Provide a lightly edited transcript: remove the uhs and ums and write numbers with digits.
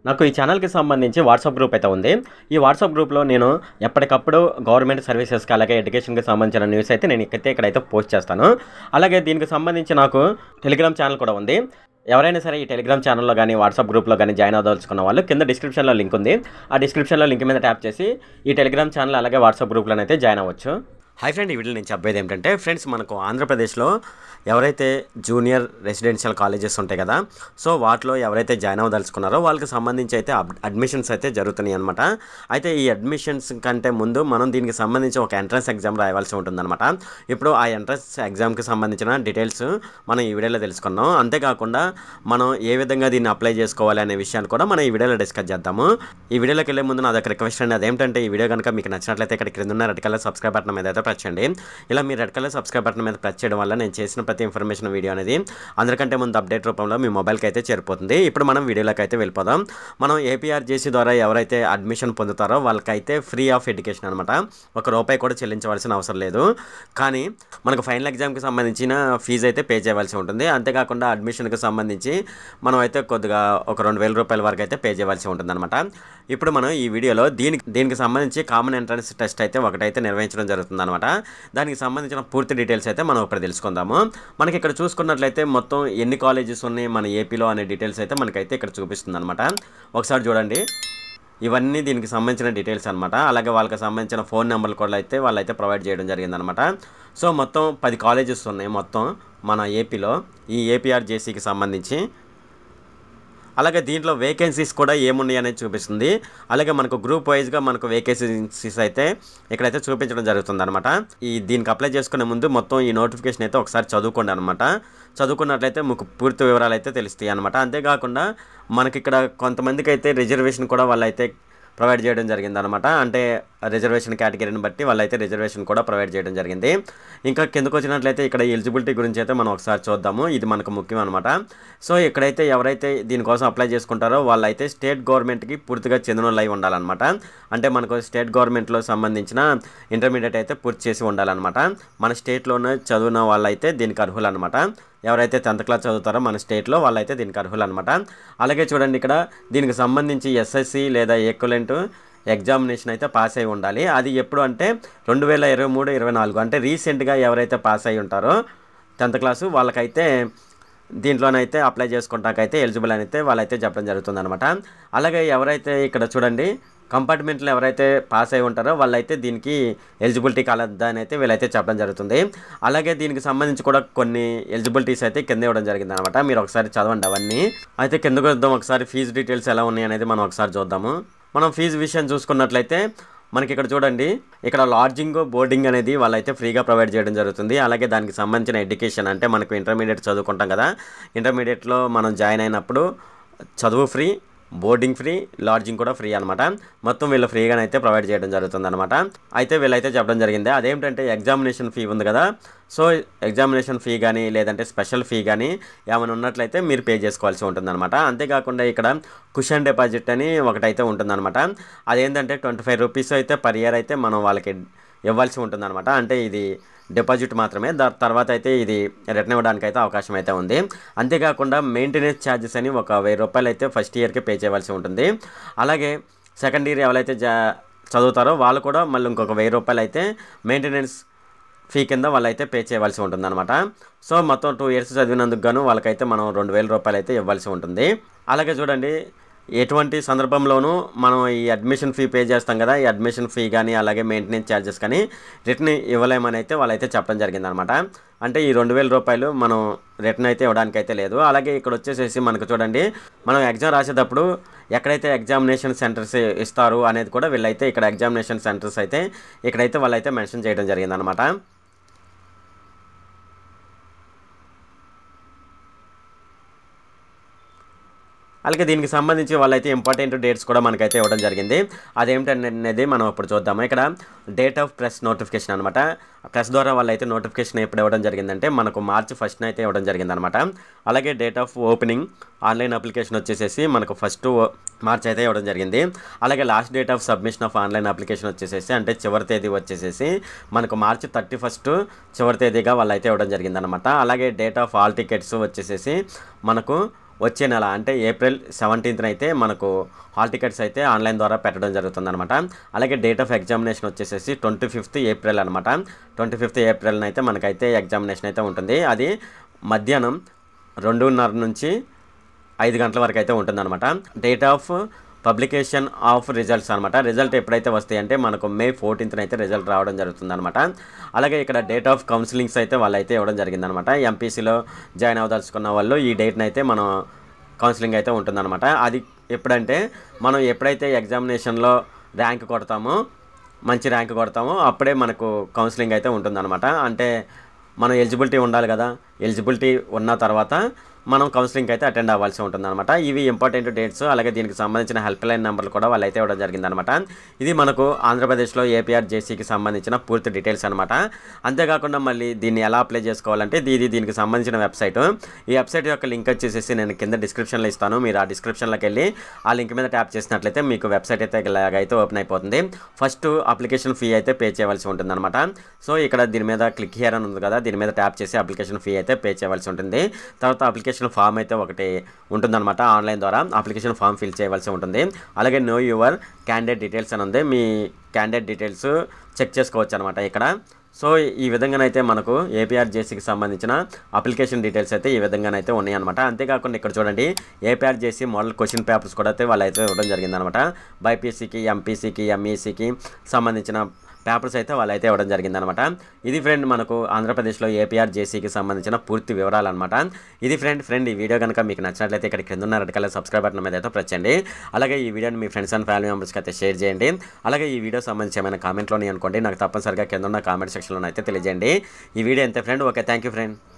నాకు ఈ ఛానల్‌కి సంబంధించి వాట్సాప్ గ్రూప్ అయితే ఉంది. ఈ వాట్సాప్ గ్రూప్‌లో నేను ఎప్పటికప్పుడు గవర్నమెంట్ సర్వీసెస్‌కి అలాగే ఎడ్యుకేషన్‌కి సంబంధించిన న్యూస్ అయితే నేను ఇక్కడైతే పోస్ట్ చేస్తాను. అలాగే దీనికి సంబంధించి నాకు టెలిగ్రామ్ ఛానల్ కూడా ఉంది. ఎవరైనా సరే ఈ టెలిగ్రామ్ ఛానల్‌లో గాని, వాట్సాప్ గ్రూప్‌లో గాని జాయిన్ అవ్వదలుచుకున్న వాళ్ళు కింద డిస్క్రిప్షన్‌లో లింక్ ఉంది. ఆ డిస్క్రిప్షన్‌లో లింక్ మీద ట్యాప్ చేసి ఈ టెలిగ్రామ్ ఛానల్ అలాగే వాట్సాప్ గ్రూప్‌లోనైతే జాయిన్ అవ్వచ్చు. హాయ్ ఫ్రెండ్, ఈ వీడియోలో నేను చెప్పేది ఏంటంటే ఫ్రెండ్స్, మనకు ఆంధ్రప్రదేశ్లో ఎవరైతే జూనియర్ రెసిడెన్షియల్ కాలేజెస్ ఉంటాయి కదా, సో వాటిలో ఎవరైతే జాయిన్ అవ్వదలుచుకున్నారో వాళ్ళకి సంబంధించి అయితే అడ్మిషన్స్ అయితే జరుగుతున్నాయి అనమాట. అయితే ఈ అడ్మిషన్స్ కంటే ముందు మనం దీనికి సంబంధించి ఒక ఎంట్రన్స్ ఎగ్జామ్ రాయవలసి ఉంటుందన్నమాట. ఇప్పుడు ఆ ఎంట్రన్స్ ఎగ్జామ్కి సంబంధించిన డీటెయిల్స్ మనం ఈ వీడియోలో తెలుసుకున్నాం. అంతేకాకుండా మనం ఏ విధంగా దీన్ని అప్లై చేసుకోవాలి అనే విషయాన్ని కూడా మనం ఈ వీడియోలో డిస్కస్ చేద్దాము. ఈ వీడియోలోకి వెళ్ళే ముందు నా దగ్గర రిక్వెస్ట్ అండి, అదేంటంటే ఈ వీడియో కనుక మీకు నచ్చినట్లయితే ఇక్కడ క్రింద ఉన్న రెడ్ కలర్ సబ్స్క్రైబ్ బటన్ మీద అయితే ప్రెస్ చేయండి. ఇలా మీరు రెడ్ కలర్ సబ్స్క్రైబ్ బటన్ మీద ప్రెస్ చేయడం వల్ల నేను చేసిన ప్రతి ఇన్ఫర్మేషన్ వీడియో అనేది అందరికంటే ముందు అప్డేట్ రూపంలో మీ మొబైల్కి అయితే చేరిపోతుంది. ఇప్పుడు మనం వీడియోలోకి అయితే వెళ్ళిపోదాం. మనం ఏపీఆర్జేసీ ద్వారా ఎవరైతే అడ్మిషన్ పొందుతారో వాళ్ళకైతే ఫ్రీ ఆఫ్ ఎడ్యుకేషన్ అనమాట. ₹1 కూడా చెల్లించవలసిన అవసరం లేదు. కానీ మనకు ఫైనల్ ఎగ్జామ్కి సంబంధించిన ఫీజు అయితే పే చేయవలసి ఉంటుంది. అంతేకాకుండా అడ్మిషన్కి సంబంధించి మనం అయితే కొద్దిగా ఒక ₹2,000 వరకు అయితే పే చేయవలసి ఉంటుంది అనమాట. ఇప్పుడు మనం ఈ వీడియోలో దీనికి సంబంధించి కామన్ ఎంట్రన్స్ టెస్ట్ అయితే ఒకటైతే నిర్వహించడం జరుగుతుంది అనమాట. దానికి సంబంధించిన పూర్తి డీటెయిల్స్ అయితే మనం ఇప్పుడు తెలుసుకుందాము. మనకి ఇక్కడ చూసుకున్నట్లయితే మొత్తం ఎన్ని కాలేజెస్ ఉన్నాయి మన ఏపీలో అనే డీటెయిల్స్ అయితే మనకైతే ఇక్కడ చూపిస్తుంది అనమాట. ఒకసారి చూడండి, ఇవన్నీ దీనికి సంబంధించిన డీటెయిల్స్ అనమాట. అలాగే వాళ్ళకి సంబంధించిన ఫోన్ నెంబర్లు కూడా అయితే వాళ్ళైతే ప్రొవైడ్ చేయడం జరిగిందనమాట. సో మొత్తం 10 కాలేజెస్ ఉన్నాయి మొత్తం మన ఏపీలో, ఈ ఏపీఆర్జేసీకి సంబంధించి. అలాగే దీంట్లో వేకెన్సీస్ కూడా ఏమున్నాయి అనేది చూపిస్తుంది. అలాగే మనకు గ్రూప్ వైజ్గా మనకు వేకెన్సీస్ అయితే ఇక్కడైతే చూపించడం జరుగుతుంది అనమాట. దీనికి అప్లై చేసుకునే ముందు మొత్తం ఈ నోటిఫికేషన్ అయితే ఒకసారి చదువుకోండి అనమాట. చదువుకున్నట్లయితే మీకు పూర్తి వివరాలు అయితే తెలుస్తాయి అనమాట. అంతేకాకుండా మనకి ఇక్కడ కొంతమందికి అయితే రిజర్వేషన్ కూడా వాళ్ళైతే ప్రొవైడ్ చేయడం జరిగిందనమాట. అంటే రిజర్వేషన్ కేటగిరీని బట్టి వాళ్ళైతే రిజర్వేషన్ కూడా ప్రొవైడ్ చేయడం జరిగింది. ఇంకా కిందకు వచ్చినట్లయితే ఇక్కడ ఎలిజిబిలిటీ గురించి అయితే మనం ఒకసారి చూద్దాము. ఇది మనకు ముఖ్యం అనమాట. సో ఇక్కడైతే ఎవరైతే దీనికోసం అప్లై చేసుకుంటారో వాళ్ళైతే స్టేట్ గవర్నమెంట్కి పూర్తిగా చెందినోళ్ళు అయి ఉండాలన్నమాట. అంటే మనకు స్టేట్ గవర్నమెంట్లో సంబంధించిన ఇంటర్మీడియట్ అయితే పూర్తి చేసి ఉండాలన్నమాట. మన స్టేట్లోనే చదివిన వాళ్ళైతే దీనికి అర్హులు అనమాట. ఎవరైతే 10th క్లాస్ చదువుతారో మన స్టేట్లో వాళ్ళైతే దీనికి అర్హులు అనమాట. అలాగే చూడండి, ఇక్కడ దీనికి సంబంధించి ఎస్ఎస్సి లేదా ఈక్వలెంట్ ఎగ్జామినేషన్ అయితే పాస్ అయి ఉండాలి. అది ఎప్పుడు అంటే 2023-24 అంటే రీసెంట్గా ఎవరైతే పాస్ అయి ఉంటారో 10th క్లాసు వాళ్ళకైతే దీంట్లోనైతే అప్లై చేసుకుంటాకైతే ఎలిజిబుల్ అని అయితే వాళ్ళైతే చెప్పడం జరుగుతుందన్నమాట. అలాగే ఎవరైతే ఇక్కడ చూడండి కంపార్ట్మెంట్లో ఎవరైతే పాస్ అయి ఉంటారో వాళ్ళైతే దీనికి ఎలిజిబిలిటీ కాలద్దా అని అయితే వీళ్ళైతే చెప్పడం జరుగుతుంది. అలాగే దీనికి సంబంధించి కూడా కొన్ని ఎలిజిబిలిటీస్ అయితే కింద ఇవ్వడం జరిగింది అనమాట. మీరు ఒకసారి చదవండి అవన్నీ. అయితే కిందకు వద్దాం, ఒకసారి ఫీజు డీటెయిల్స్ ఎలా ఉన్నాయి అనేది మనం ఒకసారి చూద్దాము. మనం ఫీజు విషయం చూసుకున్నట్లయితే మనకి ఇక్కడ చూడండి, ఇక్కడ లాడ్జింగ్ బోర్డింగ్ అనేది వాళ్ళైతే ఫ్రీగా ప్రొవైడ్ చేయడం జరుగుతుంది. అలాగే దానికి సంబంధించిన ఎడ్యుకేషన్ అంటే మనకు ఇంటర్మీడియట్ చదువుకుంటాం కదా, ఇంటర్మీడియట్లో మనం జాయిన్ అయినప్పుడు చదువు ఫ్రీ, బోర్డింగ్ ఫ్రీ, లాడ్జింగ్ కూడా ఫ్రీ అనమాట. మొత్తం వీళ్ళు ఫ్రీగానైతే ప్రొవైడ్ చేయడం జరుగుతుంది అనమాట. అయితే వీళ్ళైతే చెప్పడం జరిగింది అదేమిటంటే ఎగ్జామినేషన్ ఫీ ఉంది కదా, సో ఎగ్జామినేషన్ ఫీ కానీ లేదంటే స్పెషల్ ఫీ కానీ ఏమైనా ఉన్నట్లయితే మీరు పే చేసుకోవాల్సి ఉంటుందన్నమాట. అంతేకాకుండా ఇక్కడ కుషన్ డిపాజిట్ అని ఒకటైతే ఉంటుందన్నమాట. అదేంటంటే ₹25 అయితే పర్ ఇయర్ అయితే మనం వాళ్ళకి ఇవ్వాల్సి ఉంటుందన్నమాట. అంటే ఇది డిపాజిట్ మాత్రమే, దాని తర్వాత అయితే ఇది రిటర్న్ ఇవ్వడానికి అయితే అవకాశం అయితే ఉంది. అంతేకాకుండా మెయింటెనెన్స్ ఛార్జెస్ అని ఒక ₹1000 అయితే ఫస్ట్ ఇయర్కి పే చేయవలసి ఉంటుంది. అలాగే సెకండ్ ఇయర్ ఎవరైతే చదువుతారో వాళ్ళు కూడా మళ్ళీ ఇంకొక ₹1000 అయితే మెయింటెనెన్స్ ఫీ కింద వాళ్ళైతే పే చేయవలసి ఉంటుందన్నమాట. సో మొత్తం 2 ఇయర్స్ చదివినందుకు గాను వాళ్ళకైతే మనం ₹2000 అయితే ఇవ్వాల్సి ఉంటుంది. అలాగే చూడండి, ఎటువంటి సందర్భంలోనూ మనం ఈ అడ్మిషన్ ఫీ పే చేస్తాం కదా, ఈ అడ్మిషన్ ఫీ కానీ అలాగే మెయింటెనెన్స్ ఛార్జెస్ కానీ రిటర్న్ ఇవ్వలేమని అయితే వాళ్ళైతే చెప్పడం జరిగిందనమాట. అంటే ఈ ₹2000 మనం రిటర్న్ అయితే ఇవ్వడానికి అయితే లేదు. అలాగే ఇక్కడ వచ్చేసేసి మనకు చూడండి, మనం ఎగ్జామ్ రాసేటప్పుడు ఎక్కడైతే ఎగ్జామినేషన్ సెంటర్స్ ఇస్తారు అనేది కూడా వీళ్ళైతే ఇక్కడ ఎగ్జామినేషన్ సెంటర్స్ అయితే ఇక్కడైతే వాళ్ళైతే మెన్షన్ చేయడం జరిగిందనమాట. అలాగే దీనికి సంబంధించి వాళ్ళైతే ఇంపార్టెంట్ డేట్స్ కూడా మనకైతే ఇవ్వడం జరిగింది. అదేమిటనేది మనం ఇప్పుడు చూద్దాము. ఇక్కడ డేట్ ఆఫ్ ప్రెస్ నోటిఫికేషన్ అనమాట. ప్రెస్ ద్వారా వాళ్ళైతే నోటిఫికేషన్ ఎప్పుడు ఇవ్వడం జరిగిందంటే మనకు March 1న అయితే ఇవ్వడం జరిగిందనమాట. అలాగే date of opening online application వచ్చేసేసి మనకు 1 మార్చ్ అయితే ఇవ్వడం జరిగింది. అలాగే last date of submission of online application వచ్చేసేసి అంటే చివరి తేదీ వచ్చేసేసి మనకు March 31 చివరి తేదీగా వాళ్ళైతే ఇవ్వడం జరిగిందనమాట. అలాగే డేట్ ఆఫ్ ఆల్ టికెట్స్ వచ్చేసేసి మనకు వచ్చే నెల అంటే ఏప్రిల్ 17th అయితే మనకు హాల్ టికెట్స్ అయితే ఆన్లైన్ ద్వారా పెట్టడం జరుగుతుందన్నమాట. అలాగే డేట్ ఆఫ్ ఎగ్జామినేషన్ వచ్చేసేసి 25th ఏప్రిల్ అనమాట. 25th ఏప్రిల్న అయితే మనకైతే ఎగ్జామినేషన్ అయితే ఉంటుంది. అది మధ్యాహ్నం 2:30 నుంచి 5 గంటల వరకు అయితే ఉంటుందన్నమాట. Date of publication of results అనమాట. రిజల్ట్ ఎప్పుడైతే వస్తాయంటే మనకు మే 14th అయితే రిజల్ట్ రావడం జరుగుతుందన్నమాట. అలాగే ఇక్కడ డేట్ ఆఫ్ కౌన్సిలింగ్స్ అయితే వాళ్ళైతే ఇవ్వడం జరిగిందనమాట. ఎంపీసీలో జాయిన్ అవ్వదలుచుకున్న వాళ్ళు ఈ డేట్ని అయితే మనం కౌన్సిలింగ్ అయితే ఉంటుందన్నమాట. అది ఎప్పుడంటే మనం ఎప్పుడైతే ఎగ్జామినేషన్లో ర్యాంక్ కొడతామో, మంచి ర్యాంక్ కొడతామో అప్పుడే మనకు కౌన్సిలింగ్ అయితే ఉంటుందన్నమాట. అంటే మనం ఎలిజిబిలిటీ ఉండాలి కదా, ఎలిజిబిలిటీ ఉన్న తర్వాత మనం కౌన్సిలింగ్కి అయితే అటెండ్ అవ్వాల్సి ఉంటుందన్నమాట. ఇవి ఇంపార్టెంట్ డేట్స్. అలాగే దీనికి సంబంధించిన హెల్ప్ లైన్ నెంబర్లు కూడా వాళ్ళైతే ఇవ్వడం జరిగిందనమాట. ఇది మనకు ఆంధ్రప్రదేశ్లో ఏపీఆర్జేసీకి సంబంధించిన పూర్తి డీటెయిల్స్ అనమాట. అంతేకాకుండా మళ్ళీ దీన్ని ఎలా అప్లై చేసుకోవాలంటే దీనికి సంబంధించిన వెబ్సైట్, ఈ వెబ్సైట్ యొక్క లింక్ వచ్చేసి నేను కింద డిస్క్రిప్షన్లో ఇస్తాను. మీరు ఆ డిస్క్రిప్షన్లోకి వెళ్ళి ఆ లింక్ మీద ట్యాప్ చేసినట్లయితే మీకు వెబ్సైట్ అయితే ఇలాగైతే ఓపెన్ అయిపోతుంది. ఫస్ట్ అప్లికేషన్ ఫీ అయితే పే చేయవలసి ఉంటుందన్నమాట. సో ఇక్కడ దీని మీద క్లిక్ హియర్ అని ఉంది కదా, దీని మీద ట్యాప్ చేసి అప్లికేషన్ ఫీ అయితే పే చేయవలసి ఉంటుంది. తర్వాత అప్లికేషన్ ఫామ్ అయితే ఒకటి ఉంటుందన్నమాట. ఆన్లైన్ ద్వారా అప్లికేషన్ ఫామ్ ఫిల్ చేయవలసి ఉంటుంది. అలాగే నో యువర్ క్యాండిడేట్ డీటెయిల్స్ అని ఉంది. మీ క్యాండిడేట్ డీటెయిల్స్ చెక్ చేసుకోవచ్చు అనమాట ఇక్కడ. సో ఈ విధంగానైతే మనకు ఏపీఆర్జేసీకి సంబంధించిన అప్లికేషన్ డీటెయిల్స్ అయితే ఈ విధంగానైతే ఉన్నాయన్నమాట. అంతేకాకుండా ఇక్కడ చూడండి ఏపీఆర్జేసీ మోడల్ క్వశ్చన్ పేపర్స్ కూడా అయితే వాళ్ళైతే ఇవ్వడం జరిగిందనమాట. బైపీసీకి, ఎంపీసీకి, ఎంఈసీకి సంబంధించిన పేపర్స్ అయితే వాళ్ళైతే ఇవ్వడం జరిగిందనమాట. ఇది ఫ్రెండ్ మనకు ఆంధ్రప్రదేశ్లో ఏపీఆర్జేసీకి సంబంధించిన పూర్తి వివరాలు అనమాట. ఇది ఫ్రెండ్ ఈ వీడియో కనుక మీకు నచ్చినట్లయితే ఇక్కడ కింద ఉన్న రెడ్ కలర్ సబ్స్క్రైబ్ బటన్ మీద అయితే ప్రెస్ చేయండి. అలాగే ఈ వీడియోని మీ ఫ్రెండ్స్ అండ్ ఫ్యామిలీ మెంబర్స్కి అయితే షేర్ చేయండి. అలాగే ఈ వీడియో సంబంధించి ఏమైనా కామెంట్లోని అనుకోండి, నాకు తప్పనిసరిగా కింద ఉన్న కామెంట్ సెక్షన్లో అయితే తెలియజేయండి. ఈ వీడియో అంతే friend. Okay, thank you friend.